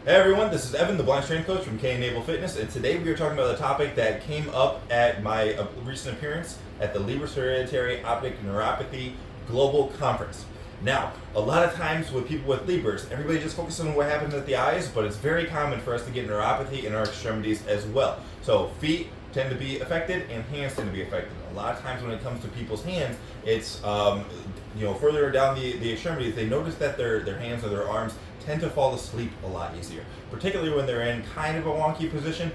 Hey everyone, this is Evan, the blind strength coach from caneandablefitness, and today we are talking about a topic that came up at my recent appearance at the Leber's Hereditary Optic Neuropathy Global Conference. Now, a lot of times with people with Leber's, everybody just focuses on what happens at the eyes, but it's very common for us to get neuropathy in our extremities as well. So feet tend to be affected and hands tend to be affected. A lot of times when it comes to people's hands, it's further down the extremities, they notice that their hands or their arms tend to fall asleep a lot easier, particularly when they're in kind of a wonky position,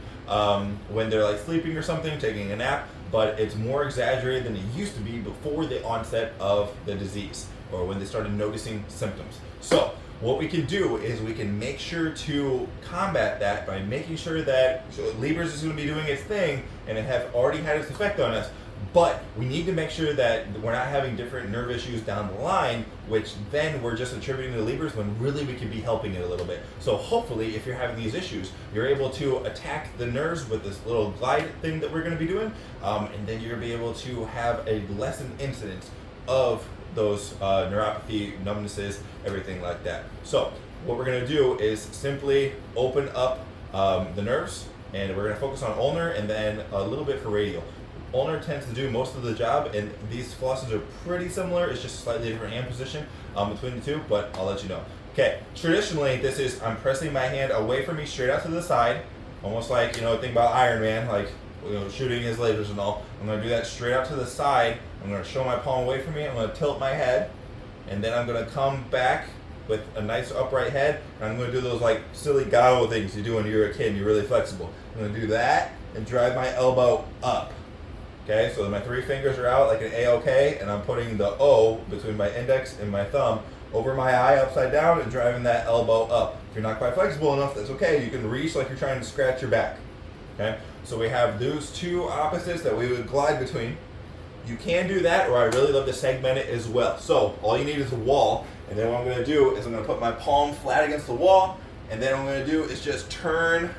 when they're like sleeping or something, taking a nap, but it's more exaggerated than it used to be before the onset of the disease or when they started noticing symptoms. So what we can do is we can make sure to combat that by making sure that Leber's is going to be doing its thing and it have already had its effect on us. But we need to make sure that we're not having different nerve issues down the line, which then we're just attributing to Leber's when really we could be helping it a little bit. So hopefully, if you're having these issues, you're able to attack the nerves with this little glide thing that we're going to be doing, and then you're going to be able to have a lessened incidence of those neuropathy, numbnesses, everything like that. So what we're going to do is simply open up the nerves, and we're going to focus on ulnar and then a little bit for radial. Ulnar tends to do most of the job, and these flosses are pretty similar. It's just a slightly different hand position between the two, but I'll let you know. Okay, traditionally this is I'm pressing my hand away from me straight out to the side, almost like, think about Iron Man, like shooting his lasers and all. I'm going to do that straight out to the side. I'm going to show my palm away from me. I'm going to tilt my head, and then I'm going to come back with a nice upright head, and I'm going to do those like silly goggle things you do when you're a kid and you're really flexible. I'm going to do that and drive my elbow up. Okay, so my three fingers are out like an A-OK, and I'm putting the O between my index and my thumb over my eye upside down and driving that elbow up. If you're not quite flexible enough, that's okay. You can reach like you're trying to scratch your back. Okay, so we have those two opposites that we would glide between. You can do that, or I really love to segment it as well. So all you need is a wall, and then what I'm going to do is I'm going to put my palm flat against the wall, and then what I'm going to do is just turn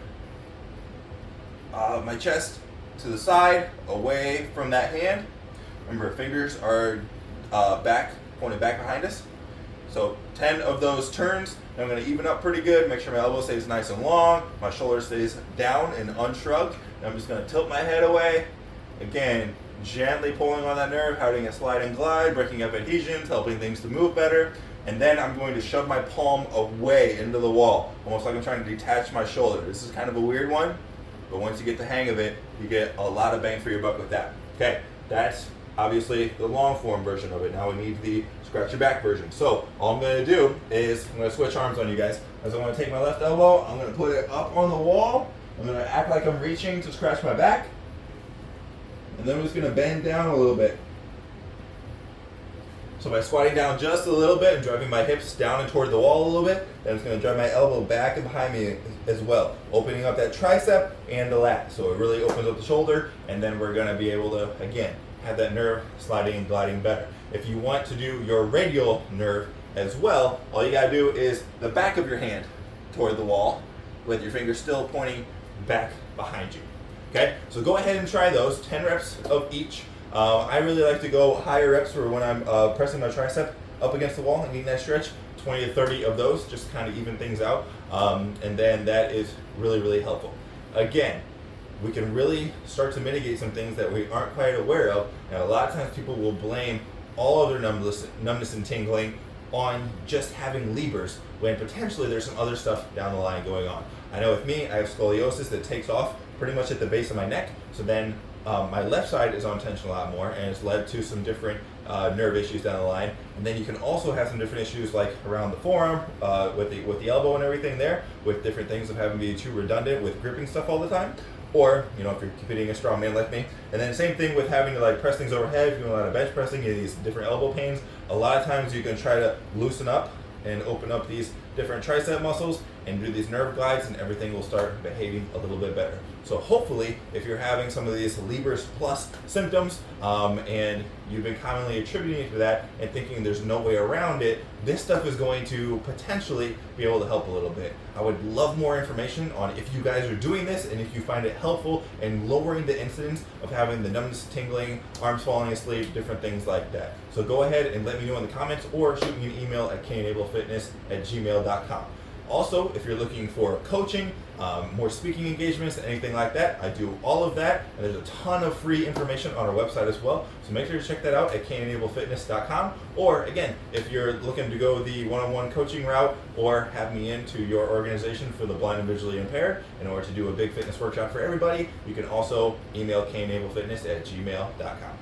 my chest to the side, away from that hand. Remember, fingers are pointed back behind us. So 10 of those turns, and I'm going to even up pretty good, make sure my elbow stays nice and long, my shoulder stays down and unshrugged, and I'm just going to tilt my head away. Again, gently pulling on that nerve, having a slide and glide, breaking up adhesions, helping things to move better. And then I'm going to shove my palm away into the wall, almost like I'm trying to detach my shoulder. This is kind of a weird one, but once you get the hang of it, you get a lot of bang for your buck with that. Okay, that's obviously the long form version of it. Now we need the scratch your back version. So all I'm going to do is I'm going to switch arms on you guys. As I'm going to take my left elbow, I'm going to put it up on the wall. I'm going to act like I'm reaching to scratch my back. And then I'm just going to bend down a little bit. So by squatting down just a little bit and driving my hips down and toward the wall a little bit, then I'm just going to drive my elbow back and behind me as well, opening up that tricep and the lat. So it really opens up the shoulder, and then we're going to be able to, again, have that nerve sliding and gliding better. If you want to do your radial nerve as well, all you got to do is the back of your hand toward the wall with your fingers still pointing back behind you. Okay, so go ahead and try those, 10 reps of each. I really like to go higher reps for when I'm pressing my tricep up against the wall and needing that stretch, 20 to 30 of those, just to kind of even things out, and then that is really, really helpful. Again, we can really start to mitigate some things that we aren't quite aware of, and a lot of times people will blame all of their numbness and tingling on just having Leber's, when potentially there's some other stuff down the line going on. I know with me, I have scoliosis that takes off pretty much at the base of my neck, so then my left side is on tension a lot more, and it's led to some different nerve issues down the line. And then you can also have some different issues like around the forearm with the elbow and everything there, with different things of having to be too redundant with gripping stuff all the time. Or, if you're competing a strong man like me. And then same thing with having to press things overhead. If you're doing a lot of bench pressing, you have these different elbow pains. A lot of times you can try to loosen up and open up these different tricep muscles and do these nerve glides, and everything will start behaving a little bit better. So hopefully, if you're having some of these Leber's plus symptoms and you've been commonly attributing it to that and thinking there's no way around it, this stuff is going to potentially be able to help a little bit. I would love more information on if you guys are doing this and if you find it helpful in lowering the incidence of having the numbness, tingling, arms falling asleep, different things like that. So go ahead and let me know in the comments or shoot me an email at caneandablefitness@gmail.com. Also, if you're looking for coaching, more speaking engagements, anything like that, I do all of that. And there's a ton of free information on our website as well. So make sure to check that out at caneandablefitness.com. Or again, if you're looking to go the one-on-one coaching route or have me into your organization for the blind and visually impaired in order to do a big fitness workshop for everybody, you can also email caneandablefitness@gmail.com.